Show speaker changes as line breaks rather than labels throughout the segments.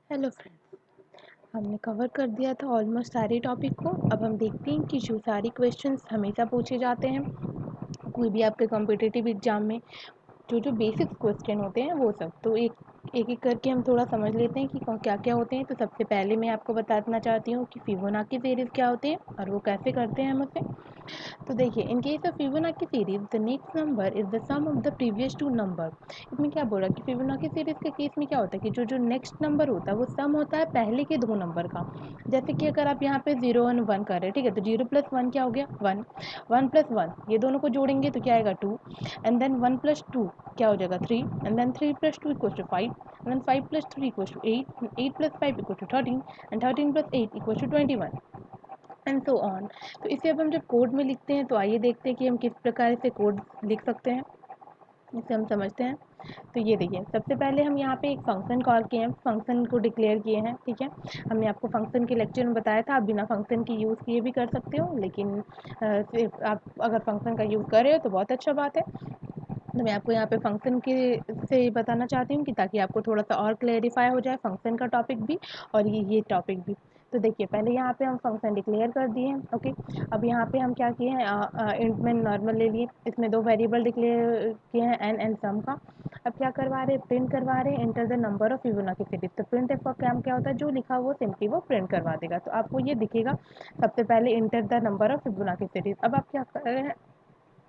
Hello friends, हमने cover कर दिया था ऑलमोस्ट सारे टॉपिक को। अब हम देखते हैं कि जो सारी क्वेश्चंस हमेशा पूछे जाते हैं कोई भी आपके कॉम्पिटिटिव एग्जाम में, जो बेसिक क्वेश्चन होते हैं वो सब, तो एक एक करके हम थोड़ा समझ लेते हैं कि क्या क्या होते हैं। तो सबसे पहले मैं आपको बताना चाहती हूँ कि फिबोनाची सीरीज़ क्या होती है और वो कैसे करते हैं हम उसे। तो देखिए, in case of Fibonacci series the next number is the sum of the previous two number. इसमें क्या बोला कि फिबोनाची सीरीज के केस में क्या होता है कि जो जो नेक्स्ट नंबर होता है वो सम होता है पहले के दो नंबर का। जैसे कि अगर आप यहाँ पे 0 और 1 कर रहे हैं, ठीक है, तो 0 प्लस 1 क्या हो गया 1, 1 प्लस 1 ये दोनों को जोड़ेंगे तो क्या आएगा 2, एंड देन 1 प्लस 2 क्या हो जाएगा 3, and then 3 plus 2 equals to 5, and then 5 plus 3 equals to 8, 8 plus 5 equals to 13, and 13 plus 8 equals to 21, and so on. तो इसे अब हम जब कोड में लिखते हैं तो आइए देखते हैं कि हम किस प्रकार से कोड लिख सकते हैं, इसे हम समझते हैं। तो ये देखिए, सबसे पहले हम यहाँ पे एक फंक्शन कॉल किए हैं, फंक्शन को डिक्लेयर किए हैं, ठीक है। हमने आपको फंक्शन के लेक्चर में बताया था आप बिना फंक्शन के यूज़ किए भी कर सकते हो, लेकिन सिर्फ आप अगर फंक्शन का यूज़ कर रहे हो तो बहुत अच्छा बात है। तो मैं आपको यहाँ पे फंक्शन के से बताना चाहती हूँ कि ताकि आपको थोड़ा सा और क्लेरिफाई हो जाए फंक्शन का टॉपिक भी और ये टॉपिक भी। तो देखिए, पहले यहाँ पे हम फंक्शन डिक्लेयर कर दिए हैं, ओके। अब यहाँ पे हम क्या किए हैं, इंट में नॉर्मल ले लिए, इसमें दो वेरिएबल डिक्लेयर किए हैं एन एंड सम का। अब क्या करवा रहे हैं, प्रिंट करवा रहे हैं enter the number of Fibonacci series. तो प्रिंट एफ का काम क्या होता है, जो लिखा वो सिंपली वो प्रिंट करवा देगा। तो आपको ये दिखेगा सबसे पहले enter the number of Fibonacci series. अब आप क्या कर रहे हैं,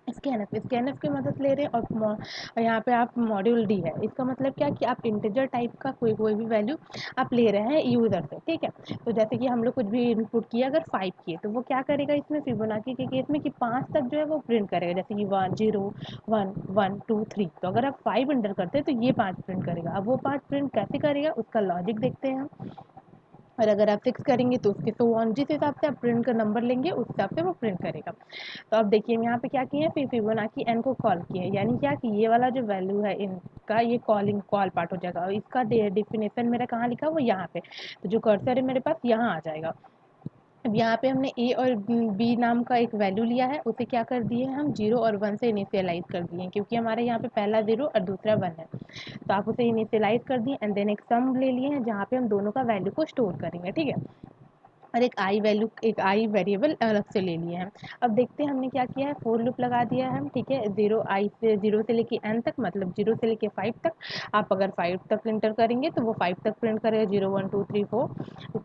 स्कैनफ की मदद ले रहे हैं और यहाँ पे आप मॉड्यूल डी है, इसका मतलब क्या कि आप इंटीजर टाइप का कोई कोई भी वैल्यू आप ले रहे हैं यूज़र से, ठीक है। तो जैसे कि हम लोग कुछ भी इनपुट किया, अगर 5 किए तो वो क्या करेगा इसमें फिबोनाची के केस में कि 5 तक जो है वो प्रिंट करेगा, जैसे कि 1 0 1 1 2 3। तो अगर आप 5 इंटर करते हैं तो ये 5 प्रिंट करेगा। अब वो 5 प्रिंट कैसे करेगा उसका लॉजिक देखते हैं हम। और अगर आप 6 करेंगे तो उसके सो ऑन, जिस हिसाब से आप प्रिंट का नंबर लेंगे उस हिसाब से वो प्रिंट करेगा। तो अब देखिए हम यहाँ पे क्या किए हैं, फिर फिबोनाची एन को कॉल किए हैं, यानी क्या कि ये वाला जो वैल्यू है इनका ये कॉल पार्ट हो जाएगा और इसका डिफिनेशन मेरा कहाँ लिखा है वो यहाँ पे। तो जो कर्सर है मेरे पास यहाँ आ जाएगा। अब यहाँ पे हमने ए और बी नाम का एक वैल्यू लिया है, उसे क्या कर दिए हैं हम 0 और 1 से इनिशियलाइज कर दिए हैं, क्योंकि हमारे यहाँ पे पहला 0 और दूसरा 1 है। तो आप उसे इनिशियलाइज कर दिए एंड देन एक सम ले लिए हैं जहाँ पे हम दोनों का वैल्यू को स्टोर करेंगे, ठीक है। और एक आई वेरिएबल अलग से ले लिए हैं। अब देखते हैं हमने क्या किया है, फोर लूप लगा दिया है हम, ठीक है। 0 से लेके एन तक, मतलब 0 से लेके 5 तक। आप अगर 5 तक प्रिंटर करेंगे तो वो 5 तक प्रिंट करेगा, 0 1 2 3 4।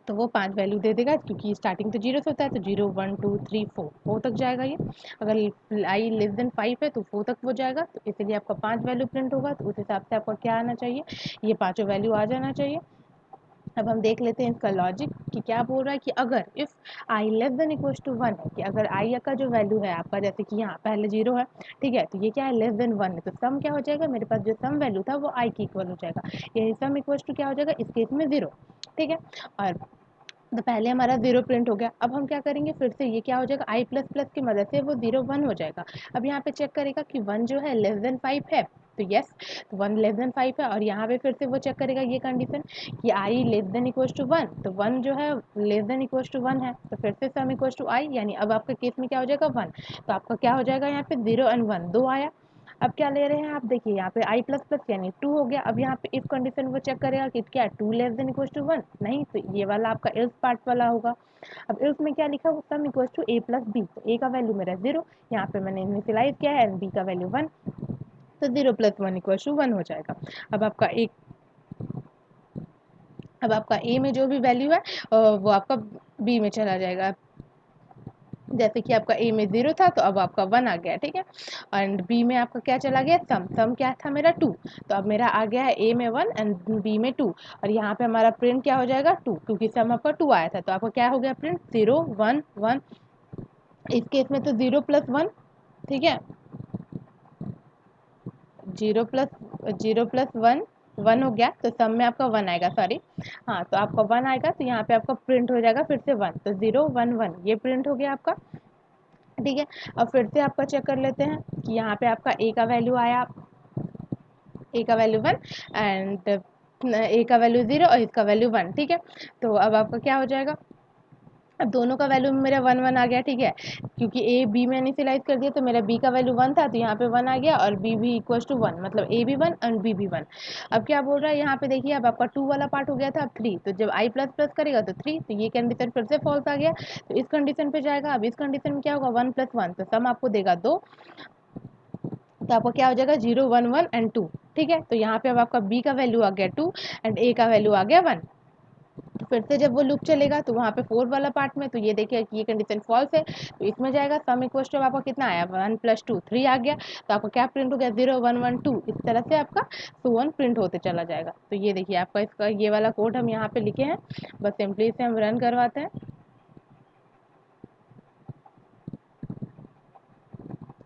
तो वो 5 वैल्यू दे देगा, क्योंकि स्टार्टिंग तो 0 से होता है, तो 0 1 2 3 4 तक जाएगा ये। अगर आई लेस देन 5 है तो 4 तक वो जाएगा, तो इसलिए आपका 5 वैल्यू प्रिंट होगा। तो उस हिसाब से आपका क्या आना चाहिए, ये पाँचों वैल्यू आ जाना चाहिए। अब हम देख लेते हैं इसका लॉजिक कि क्या बोल रहा है कि अगर if I less than equals to 1 है, कि अगर आई का जो वैल्यू है आपका, जैसे कि यहाँ पहले 0 है, ठीक है, तो ये क्या है लेस देन 1 है, तो सम क्या हो जाएगा, मेरे पास जो सम वैल्यू था वो आई की इक्वल हो जाएगा, यानी सम इक्वल्स टू क्या हो जाएगा इस केस में 0, ठीक है। और तो पहले हमारा 0 प्रिंट हो गया। अब हम क्या करेंगे, फिर से ये क्या हो जाएगा आई प्लस प्लस की मदद से वो 0 1 हो जाएगा। अब यहाँ पे चेक करेगा कि 1 जो है लेस देन 5 है, तो यस, तो 1 लेस देन 5 है। और यहाँ पे फिर से वो चेक करेगा ये कंडीशन कि आई लेस देन इक्वल्स टू 1, तो 1 जो है लेस देन इक्वल्स टू 1 है, तो फिर से सम इक्वल्स टू आई, यानी अब आपके केस में क्या हो जाएगा 1। तो आपका क्या हो जाएगा यहाँ पे 0 एंड 1 दो आया। अब क्या ले रहे हैं आप, देखिए यहाँ पे आई प्लस प्लस यानी 2 हो गया। अब यहाँ पे इफ कंडीशन वो चेक करेगा कि क्या 2 लेस देन इक्वल्स टू 1, नहीं, तो ये वाला आपका एल्स पार्ट वाला होगा। अब एल्स में क्या लिखा, sum equals to A plus B, तो ए का वैल्यू मेरा 0, यहाँ पे मैंने इनिशियलाइज किया है, एंड बी का वैल्यू 1, तो 0 प्लस 1 इक्वल्स टू 1 हो जाएगा। अब आपका एक अब आपका ए में जो भी वैल्यू है वो आपका बी में चला जाएगा। जैसे कि आपका ए में 0 था तो अब आपका 1 आ गया, ठीक है। एंड बी में आपका क्या चला गया, सम क्या था मेरा 2, तो अब मेरा आ गया है ए में 1 एंड बी में 2। और यहाँ पे हमारा प्रिंट क्या हो जाएगा 2, क्योंकि सम आपका 2 आया था, तो आपका क्या हो गया प्रिंट 0 1 1। इस केस में तो 0 प्लस 1, ठीक है, 0 प्लस 1 1 हो गया, तो सम में आपका 1 आएगा, सॉरी, हाँ, तो आपका 1 आएगा, तो यहाँ पे आपका प्रिंट हो जाएगा फिर से 1, तो 0 1 1 ये प्रिंट हो गया आपका, ठीक है। अब फिर से आपका चेक कर लेते हैं कि यहाँ पे आपका ए का वैल्यू आया, ए का वैल्यू 1 एंड ए का वैल्यू 0 और इसका वैल्यू 1, ठीक है। तो अब आपका क्या हो जाएगा, अब दोनों का वैल्यू मेरा 1 1 आ गया, ठीक है, क्योंकि ए बी में इनिशियलाइज कर दिया तो मेरा बी का वैल्यू 1 था, तो यहाँ पे 1 आ गया और बी भी इक्वल टू 1, मतलब ए भी 1 और बी भी 1। अब क्या बोल रहा है यहाँ पे, देखिए अब आपका 2 वाला पार्ट हो गया था, अब 3, तो जब आई प्लस प्लस करेगा तो 3, तो ये कंडीशन फिर से फॉल्स आ गया, तो इस कंडीशन पे जाएगा। अब इस कंडीशन में क्या होगा, 1 + 1, तो सम आपको देगा 2, तो आपका क्या हो जाएगा 0 1 1 एंड 2, ठीक है। तो यहाँ पे अब आपका बी का वैल्यू आ गया 2 एंड ए का वैल्यू आ गया 1। तो फिर से जब वो लूप चलेगा तो वहाँ पे 4 वाला पार्ट में, तो ये देखिए कि ये कंडीशन फॉल्स है, तो इसमें जाएगा सम इक्वल टू आपका कितना आया 1 + 2 3 आ गया, तो आपका क्या प्रिंट हो गया 0 1 1 2, इस तरह से आपका सुवन प्रिंट होते चला जाएगा। तो ये देखिए आपका इसका ये वाला कोड हम यहाँ पे लिखे हैं, बस सिंपली इसे हम रन करवाते हैं।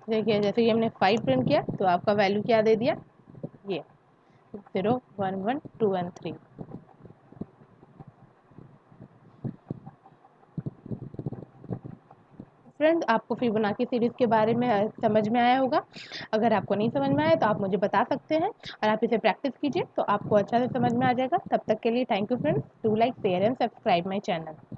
देखिए जैसे कि हमने 5 प्रिंट किया तो आपका वैल्यू क्या दे दिया, ये 0 1 1 2 एंड 3। फ्रेंड आपको फिबोनाची सीरीज़ के बारे में समझ में आया होगा। अगर आपको नहीं समझ में आया तो आप मुझे बता सकते हैं और आप इसे प्रैक्टिस कीजिए तो आपको अच्छा से समझ में आ जाएगा। तब तक के लिए thank you friends, do like share and subscribe my channel.